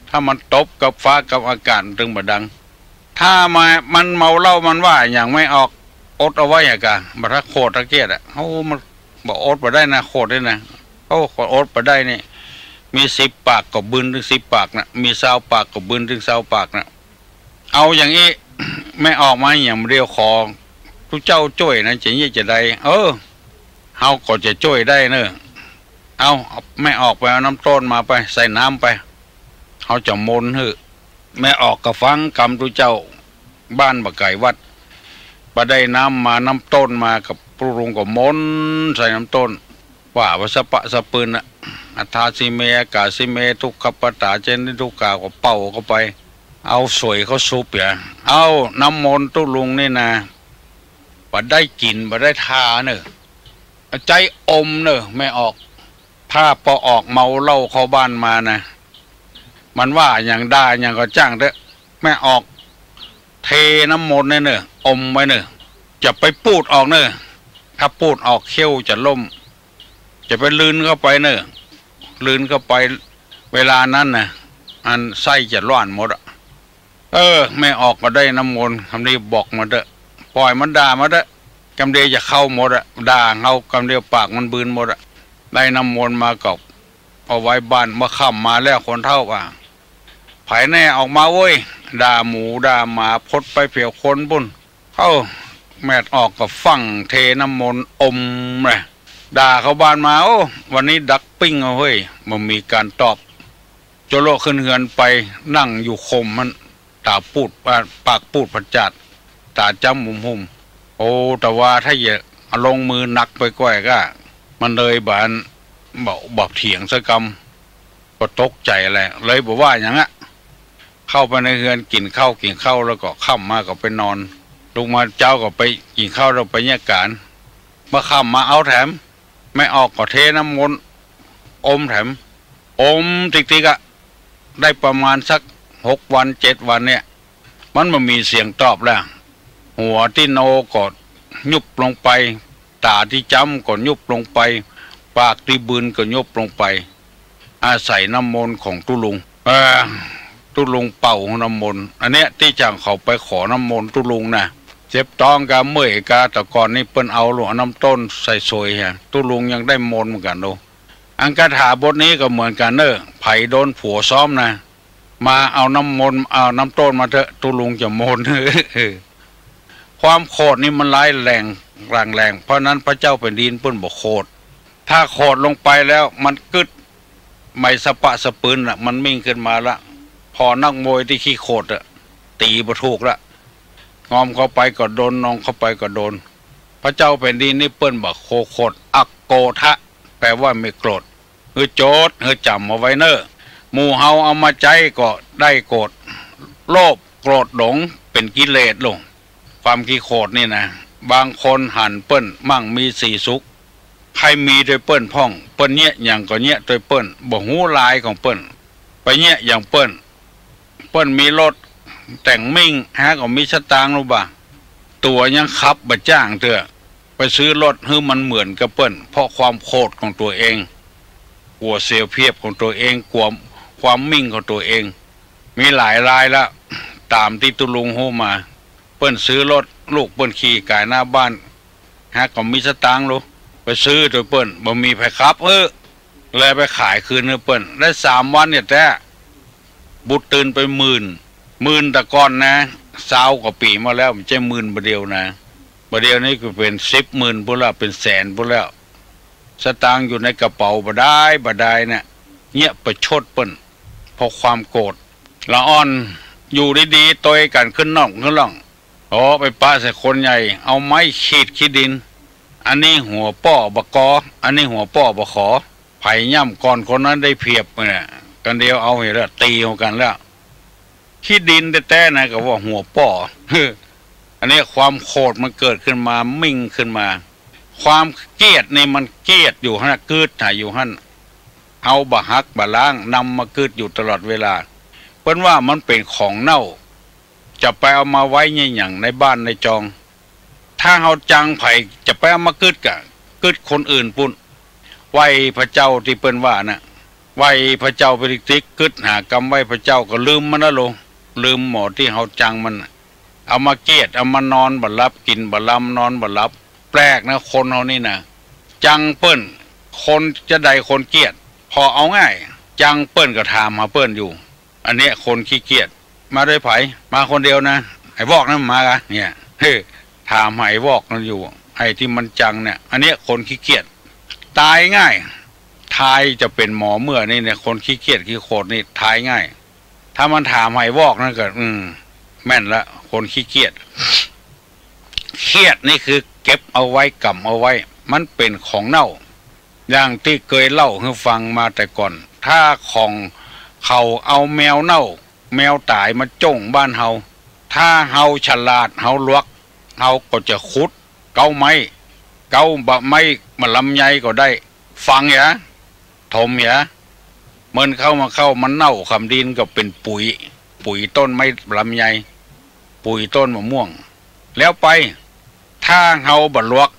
ถ้ามันตบกับฟ้ากับอากาศตึงบดดังถ้ามันเมาเหล้ามันว่าอย่างไม่ออกอดเอาไว้อะกะบัตรโคตรตะเกียดเขามันบอกอดมาได้นะโคตรได้นะเขาอดมาได้นี่มี10 ปากก็บึนถึง10 ปากนะมี20 ปากก็บึนถึง20 ปากนะเอาอย่างนี้ ไม่ออกมาอย่างเดียวขอทุกเจ้าช่วยนะจะได้เฮาก็จะช่วยได้เนอะเอาไม่ออกไปเอาน้ำต้นมาไปใส่น้ำไปเขาจะมนหือไม่ออกก็ฟังกรรมทุกเจ้าบ้านบะไก่วัดบะได้น้ำมาน้ำต้นมากับปรุงก็มนใส่น้ำต้นว่าสปะสปืนอะอัฐาสิเมกาสิเมทุกขปตาเจนทุกกาก็เป่าเข้าไปเอาสวยเขาซุปอย่าเอาน้ำมนต์ตุลุงนี่นะบ่ได้กินบ่ได้ทาเนอะใจอมเนอะไม่ออกถ้าพอออกเมาเหล้าเข้าบ้านมานะมันว่าอย่างได้อย่างก็จ้างเถอะไม่ออกเทน้ำมนต์เนอะอมไว้เนอะจะไปปูดออกเนอะถ้าปูดออกเขี้ยวจะล่มจะไปลื่นเข้าไปเนอะลื่นเข้าไปเวลานั้นนะอันไส้จะร้อนหมดอะไม่ออกก็ได้น้ำมนต์คำนี้บอกมาเถอะปล่อยมันด่ามาเถอะกำเดียจะเข้าหมดอะด่าเขากำเดียวปากมันบืนหมดอะได้น้ำมนต์มากับเอาไว้บ้านเมื่อค่ำมาแล้วคนเท่าว่าไผ่แน่ออกมาเว้ยด่าหมูด่าหมาพดไปเผียวคนบุญแม่ออกกับฟังเทน้ำมนต์อมเลยด่าเขาบ้านมาวันนี้ดักปิ้งเฮ้ยมันมีการตอบโจโลขึ้นเฮือนไปนั่งอยู่คมมันตาปูดปากปูดผัดจัดตาจำหุ่มแต่ว่าถ้าอย่าลงมือหนักไปก้อยก็มันเลยบานบอกเถียงสักคำก็ตกใจแหละเลยบอกว่าอย่างนั้นเข้าไปในเฮือนกินข้าวแล้วก็ค่ำมาก็ไปนอนลงมาเจ้าก็ไปกินข้าวเราไปแยกการเมื่อค่ำมาเอาแถมไม่ออกก็เทน้ำมนต์อมแถมอมติ๊กได้ประมาณสัก6 วัน7 วันเนี่ยมันมีเสียงตอบแล้วหัวที่โนก็ยุบลงไปตาที่จำก็ยุบลงไปปากที่บืนก็ยุบลงไปอาศัยน้ำมนต์ของตุลุงตุลุงเป่าน้ำมนต์อันเนี้ยที่จังเขาไปขอน้ำมนต์ตุลุงนะเจ็บท้องกาเมื่อยกาแต่ก่อนนี่เปิ้นเอาหลวงน้ำต้นใส่ซวยฮะตุลุงยังได้มนต์เหมือนกันดูอังคาถาบทนี้ก็เหมือนกันเนอะไผ่โดนผัวซ้อมนะมาเอาน้ำมนต์เอาน้ำต้นมาเถอะตุลุงจะมนต์ ความโคตรนี่มันร้ายแรงเพราะนั้นพระเจ้าแผ่นดินเปิ้นบอกโคตรถ้าโคตรลงไปแล้วมันกึดไม่สปะสปืนละมันมิ่งขึ้นมาละพอนักมวยที่ขี้โคตรตีบ่ถูกละงอมเข้าไปก็โดนนองเข้าไปก็โดนพระเจ้าแผ่นดินนี่เปิ้นบอกโคตรอักโกทะแปลว่าไม่โกรธโจทย์จำเอาไว้เนอะหมู่เฮาเอามาใจก็ได้โกรธโลภโกรธหลงเป็นกิเลสลงความขี้โคตรนี่นะบางคนหันเปิ้นมั่งมี4 สุขใครมีโดยเปิ้นพ่องเปิ้นเนี่ยอย่างก็เนี่ยโดยเปิ้นบ่หูลายของเปิ้นไปเนี่ยอย่างเปิ้นมีรถแต่งมิ่งก็มีสตางค์รู้บ่ ตัวยังขับบ่จ้างเถอะไปซื้อรถให้มันเหมือนกับเปิ้นเพราะความโคตรของตัวเองกลัวเสียเพียบของตัวเองกลัวความมิ่งของตัวเองมีหลายรายละตามที่ตุลุงโฮมาเปิ้นซื้อรถลูกเปิ้นขี่กายหน้าบ้านฮะก็มีสตางค์ลูไปซื้อตัวเปิ้นบ่มีไผขับเลยไปขายคืนเปิ้นได้3 วันเนี่ยแต่บุตรตื่นไปหมื่นแต่ก่อนนะ20 กว่าปีมาแล้วไม่ใช่หมื่นประเดียวนะประเดียวนี้ก็เป็น10,000พุ่นละเป็นแสนพุ่นแล้วสตางค์อยู่ในกระเป๋าบ่ได้เนี่ยเงียบประชดเปิ้นเพราะความโกรธละอ่อนอยู่ดีๆต่อยกันขึ้นน่องขึ้นล่องไปปะใส่คนใหญ่เอาไม้ขีดขี้ดินอันนี้หัวป้อบกออันนี้หัวป้อบขอไผ่ย่ำก่อนคนนั้นได้เพียบเนี่ยกันเดียวเอาเหตุตีเอากันแล้วขี้ดินแต่นะก็ว่าหัวป้ออันนี้ความโคตรมันเกิดขึ้นมามิ่งขึ้นมาความเกลียดนี่มันเกลียดอยู่หั่นกึดหาอยู่หั่นเอาบะฮักบะล้างนำมากึดอยู่ตลอดเวลาเพิ่นว่ามันเป็นของเน่าจะไปเอามาไว้อย่างในบ้านในจองถ้าเฮาจังไผจะไปเอามากึดคนอื่นปุ่นไหวพระเจ้าที่เปิ้นว่าน่ะไหวพระเจ้าไปติ๊กกึดหากรรมไหวพระเจ้าก็ลืมมันนะโลลืมหมอที่เฮาจังมันเอามาเกียดเอามานอนบ่หลับกินบ่ลำนอนบ่หลับแปลกนะคนเฮานี่นะจังเปิ้นคนจะใดคนเกียดพอเอาง่ายจังเปิ้นก็ถามหาเปิ้นอยู่อันเนี้ยคนขี้เกียจมาด้วยไผมาคนเดียวนะไอ้วอกนั้นมากะเนี่ยถามไอ้วอกนั่นอยู่ไอ้ที่มันจังเนี่ยอันเนี้ยคนขี้เกียจตายง่ายทายจะเป็นหมอเมื่อนี่เนี่ยคนขี้เกียจขี้โคตรนี่ทายง่ายถ้ามันถามไอ้วอกนั่นก็แม่นละคนขี้เกียจเครียดนี่คือเก็บเอาไว้กำเอาไว้มันเป็นของเน่าอย่างที่เคยเล่าให้ฟังมาแต่ก่อนถ้าของเขาเอาแมวเน่าแมวตายมาจ้องบ้านเฮาถ้าเฮาฉลาดเฮาลวกเฮาก็จะขุดเกาไม้เกาบะไม้มาลำไยก็ได้ฟังอย่าถมอย่ามันเข้ามันเน่าคำดินก็เป็นปุ๋ยต้นไม้ลำไยปุ๋ยต้นมะม่วงแล้วไปถ้าเฮาบะลวก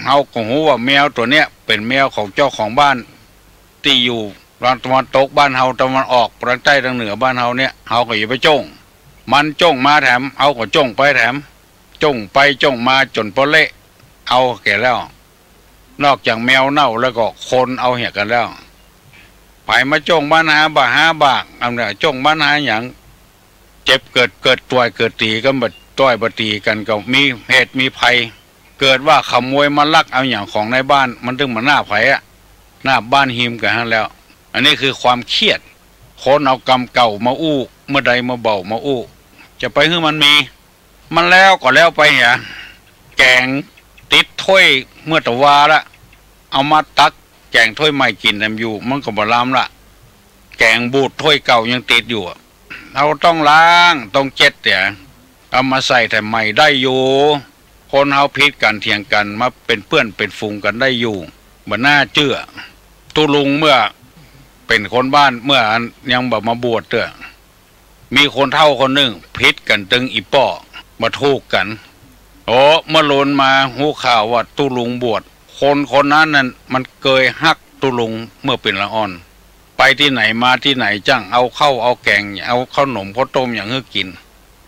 เฮาก็รู้ว่าแมวตัวเนี้ยเป็นแมวของเจ้าของบ้านที่อยู่ตะวันตกบ้านเฮาตะวันออกทางใต้ทางเหนือบ้านเฮาเนี่ยเฮาก็อย่าไปจ้องมันจ้องมาแถมเฮาก็จ้องไปแถมจ้องไปจ้องมาจนพอเละเอาแก่แล้วนอกจากแมวเน่าแล้วก็คนเอาเหี้ยกันแล้วไปมาจ้องบ้านหาบ่าหาบากอันเนี่ยจ้องบ้านหาหยังเจ็บเกิดตัวเกิดตีกันบ่ต้อยบ่ตีกันก็มีเหตุมีภัยเกิดว่าขโมยมาลักเอาอย่างของในบ้านมันถึงมาหน้าไผหน้าบ้านหิมกันแล้วอันนี้คือความเครียดคนเอากรรมเก่ามาอู้เมื่อใดมาเบามาอู้จะไปให้มันมีมันแล้วก็แล้วไปเหรอแกงติดถ้วยเมื่อตะวาละเอามาตักแกงถ้วยใหม่กินทำอยู่มันก็บ่ล้ำละแกงบูดถ้วยเก่ายังติดอยู่เราต้องล้างต้องเจ็ดเนี่ยเอามาใส่แต่ใหม่ได้อยู่คนเฮาพิษกันเถียงกันมาเป็นเพื่อนเป็นฝูงกันได้อยู่บ่น่าเชื่อตุลุงเมื่อเป็นคนบ้านเมื่อยังแบบมาบวชเถอะมีคนเฒ่าคนหนึ่งพิษกันตึงอีป้อมาทูกกันเมื่อโลนมาหูข่าวว่าตุลุงบวชคนนั้นนั่นมันเกยฮักตุลุงเมื่อเป็นละอ่อนไปที่ไหนมาที่ไหนจังเอาเข้าเอาแกงเอาข้าวหนมข้าวต้มอย่างให้กิน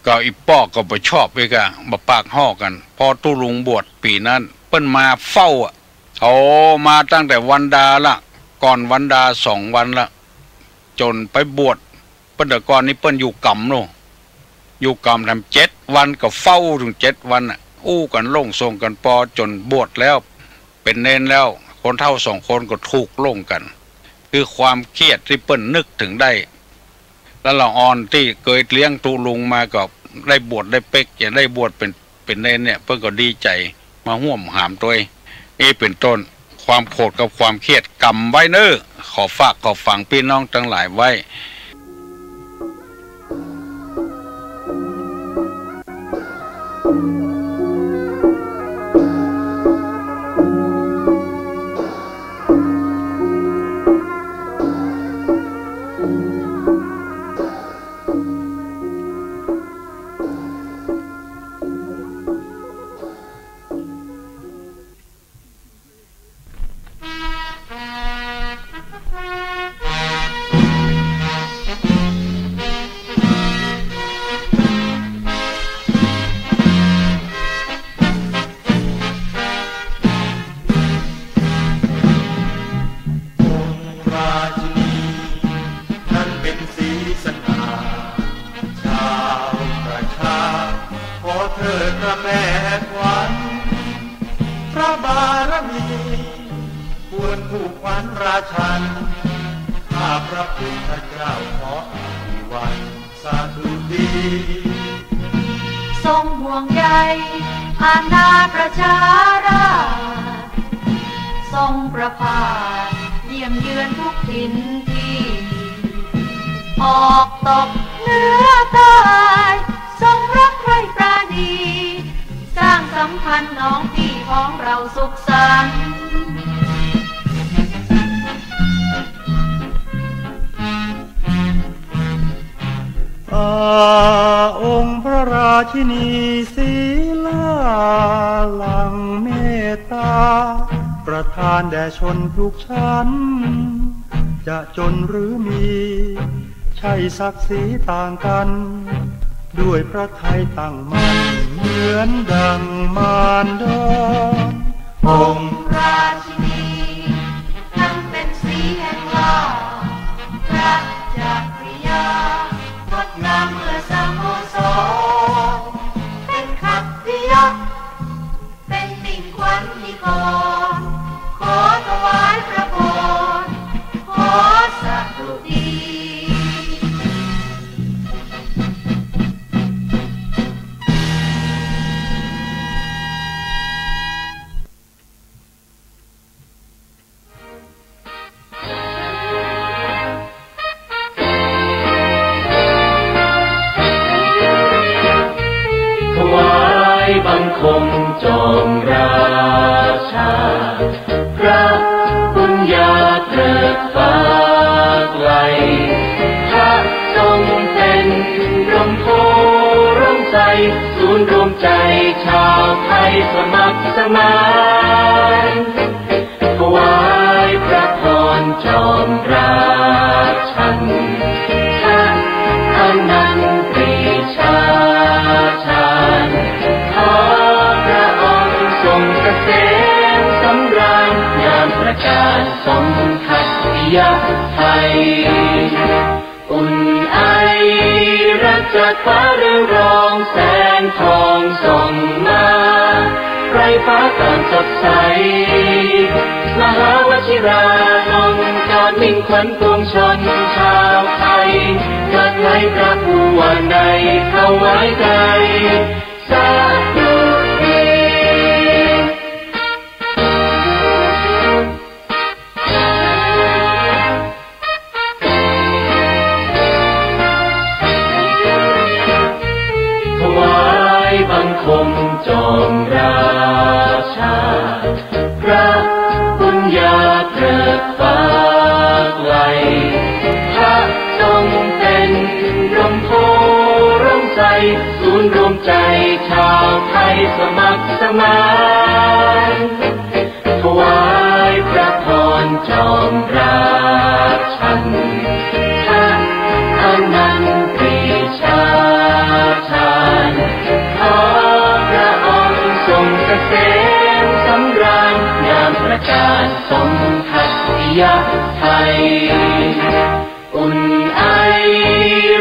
ก็อีป้อก็ไปชอบไปกะมาปากห่อกันพอตุลุงบวชปีนั้นเปิ้นมาเฝ้ามาตั้งแต่วันดาละก่อนวันดา2 วันละจนไปบวชเปิ้นแต่ก่อนนี้เปิ้นอยู่กำโนอยู่กำทำ7 วันก็เฝ้าถึง7 วันอู้กันลงส่งกันปอจนบวชแล้วเป็นเนนแล้วคนเฒ่า2 คนก็ถูกลงกันคือความเครียดที่เปิ้นนึกถึงได้แล้วละอ่อนที่เคยเลี้ยงตุลุงมาก็ได้บวชได้เป๊กจะได้บวชเป็นเนนเนี่ยเพิ่นก็ดีใจมาห่วมหามตัวเป็นต้นความโกรธกับความเครียดกำไว้เน้อขอฝากขอฝังพี่น้องทั้งหลายไว้ ถิดพระแม่ขวัญพระบารมีควรคู่ขวัญราชันข้าพระพุทธเจ้าขออภิวันสาธุดีทรงห่วงใยอาณาประชาราษฎร์ทรงประพาสเยี่ยมเยือนทุกถิ่นที่ออกตกเหนือใต้ทรงรักใคร่ปราณีสร้างสัมพันธ์น้องพี่ของเราสุขสันต์องค์พระราชินีศีลาลังเมตตาประทานแด่ชนทุกชั้นจะจนหรือมีใช่ศักดิ์ศรีต่างกันด้วยพระทัยตั้งมั่นเหมือนดังมารดาองค์ราชินีทั้งเป็นสีแห่งลาพระจักริยางดงามเมื่อสโมสรเป็นขัตติยะเป็นมิ่งขวัญนิกรขอถวายพระพรขอสดุดีบังคมจอมราชาพระบุญญาเตริกฟ้าไกลพระทรงเป็นร่มโพร่มใสศูนย์รวมใจชาวไทยสมัครสมานถวายพระพรจอมราชันท่านอนันตรีชาชาญขอพระองค์ทรงเกษมสำราญงามประกาศสมขัตติยไทยอุ่นไอรักจากฟ้าเรืองรองแสงทองส่องมาไร้ฟ้าต่างสดใสมหาวชิราลงจอดมิ่งขวัญปวงชนชาวไทยเกิดไว้พระผู้ว่าในเข้าไว้ใจสาธุดีถวายบังคมจอมราชาพระบุญญาเตริกฟ้าไกลพระทรงเป็นร่มโพร่มใสศูนย์รวมใจชาวไทยสมัครสมานถวายพระพรจอมราชันท่านอนันตรีชาชาญขอพระองค์ทรงเกษมสำราญงามประกาศสมขัตติยไทยอุ่นไอ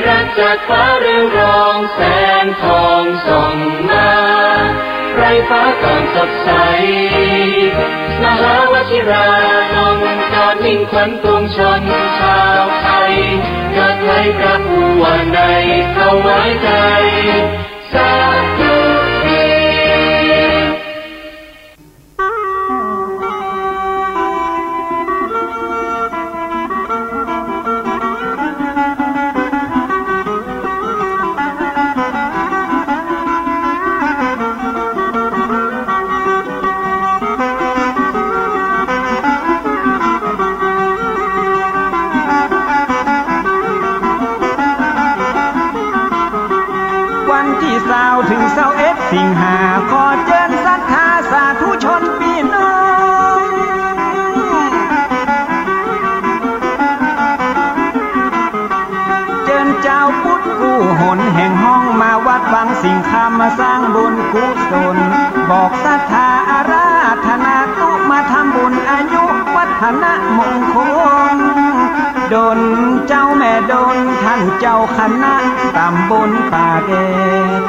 รักจากฟ้าเรืองรองแสงทองส่องมาไร้ฟ้าต่างสดใสมหาวชิราลงจอดมิ่งขวัญปวงชนชาวไทยเกิดไว้พระผู้ว่าในเข้าไว้ใจสาธุดีถึง21 สิงหาขอเชิญศรัทธาสาธุชนพี่น้องเชิญเจ้าพุทธกู้หนแห่งห้องมาวัดวังสิงคำมาสร้างบุญกุศลบอกศรัทธาอาราธนาตุมาทำบุญอายุวัฒนมงคลดลเจ้าแม่ดลท่านเจ้าคณะตำบลป่าแดด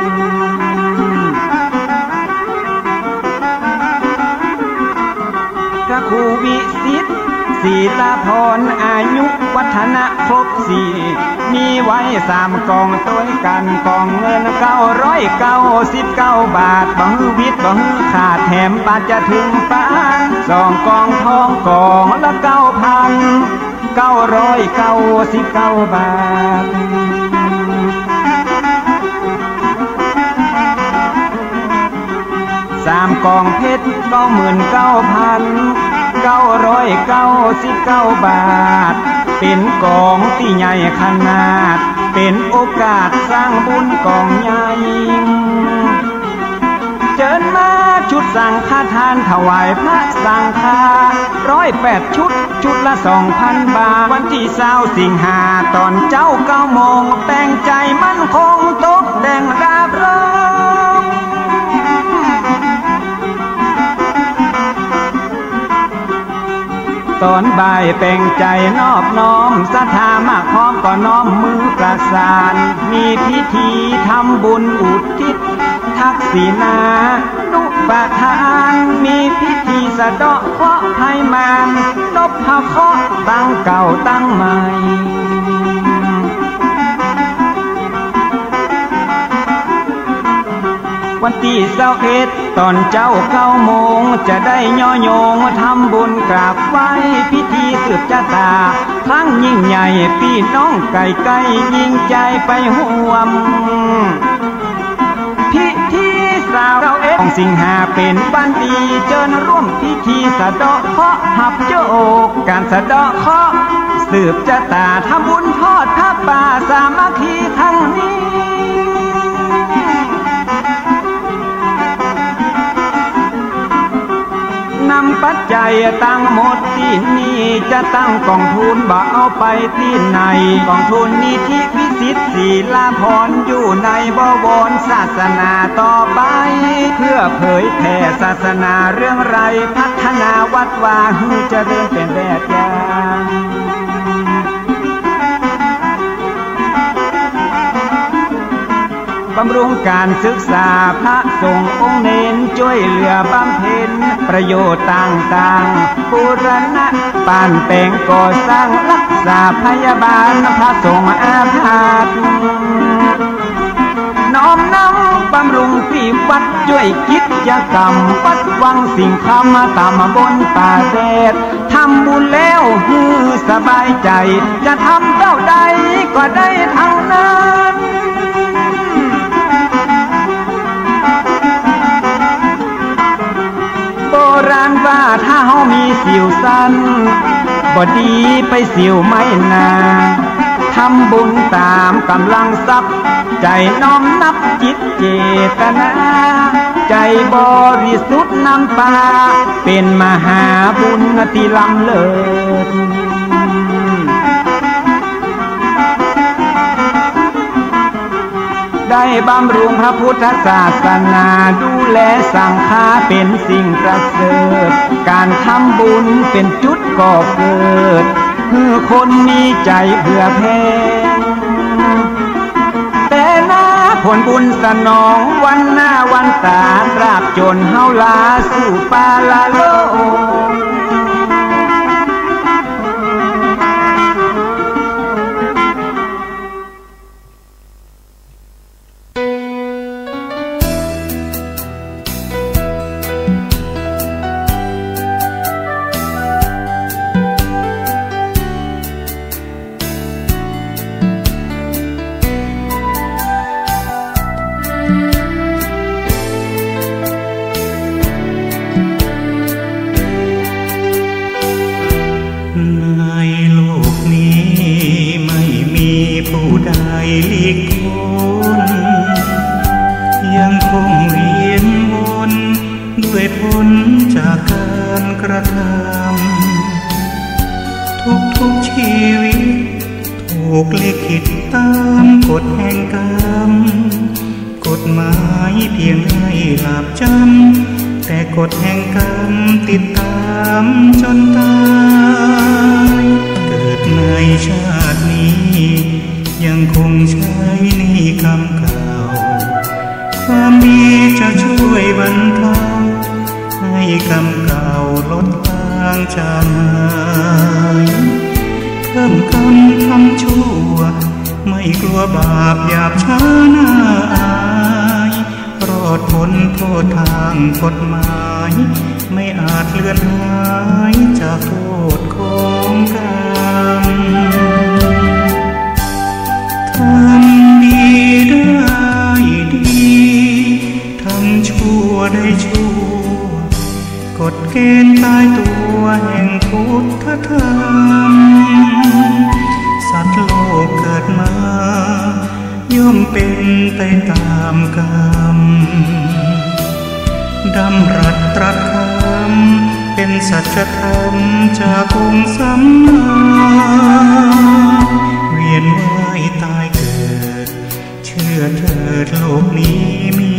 ศีลาพรอายุวัฒนะครบ4มีไว้3กองตัวกันกองเงิน999 บาทบ่ฮื้อวิทย์บ่ฮื้อขาดแถมบาทจะถึงป้าน2กองทองกองละ9,999 บาท3กองเพชร99,999 บาทเป็นกองที่ใหญ่ขนาดเป็นโอกาสสร้างบุญกองใหญ่เชิญมาชุดสังฆทานถวายพระสังฆา108ชุดละ 2,000 บาทวันที่20 สิงหาตอนเจ้า9 โมงแต่งใจมั่นคงตกแต่งราบรื่นตอนบ่ายแปลงใจนอบน้อมศรัทธามากพร้อมก็น้อมมือประสานมีพิธีทำบุญอุทิศทักษิณานุปทานมีพิธีสะเดาะเคราะห์ภัยมารนพเคราะห์ตั้งเก่าตั้งใหม่วันที่21ตอนเจ้า9 โมงจะได้ย่อโยงทำบุญกราบไหว้พิธีสืบชะตาครั้งยิ่งใหญ่พี่น้องไก่ยิ่งใจไปห่วมพิธี21 สิงหาเป็นวันดีเชิญร่วมพิธีสะเดาะเคราะห์หับโจกการสะเดาะเคราะห์สืบชะตาทำบุญทอดผ้าป่าสามัคคีครั้งนี้นำปัจจัยตั้งหมดที่นี่จะตั้งกองทุนบ่เอาไปที่ไหนกองทุนนี้ที่วิสิตศีลาพรอยู่ในบวรศาสนาต่อไปเพื่อเผยแผ่ศาสนาเรื่องไรพัฒนาวัดวาให้เจริญเป็นแบบอย่างบำรุงการศึกษาพระสงฆ์องค์เน้นช่วยเหลือบำเพ็ญประโยชน์ต่างๆบูรณะป่านแปลงก่อสร้างรักษาพยาบาลพระสงฆ์อาภาธน้อมนำบำรุงที่วัดช่วยกิจกรรมวัดวังสิ่งคำตามบนป่าแดดทำบุญแล้วฮือสบายใจจะทำเท่าใดก็ได้เท่านั้นโบราณว่าถ้าเฮามีสิวสั้นบ่ดีไปสิวไม่นาทำบุญตามกำลังทรัพย์ใจน้อมนับจิตเจตนาใจบริสุทธิ์น้ำตาเป็นมหาบุญที่ล้ำเลิศได้บำรุงพระพุทธศาสนาดูแลสังฆาเป็นสิ่งประเสริฐการทำบุญเป็นจุดก่อเกิดคือคนมีใจเผื่อแผ่แต่นาผลบุญสนองวันหน้าวันตาตราบจนเฮาลาสู่ปาลาโลทุกชีวิตถูกลิขิตตามกฎแห่งกรรมกฎหมายเพียงให้หลับจำแต่กฎแห่งกรรมติดตามจนตายเกิดในชาตินี้ยังคงใช้นิคำเก่าความดีจะช่วยบรรเทาให้กรรมเก่าลดลา างจางหายเพิ่มกรรมทำชั่วไม่กลัวบาปหยาบช้าหน้าอายรอดพ้นโทษทางกฎหมายไม่อาจเลือนหายจากโทษของกรรมทำดีได้ดีทำชั่วได้ชั่วกฎเกณฑ์ตายตัวแห่งพุทธธรรมสัตว์โลกเกิดมาย่อมเป็นไปตามกรรมดำรัสตรัสคำเป็นสัจธรรมจากองค์สัมมาเวียนว่ายตายเกิดเชื่อเถิดโลกนี้มี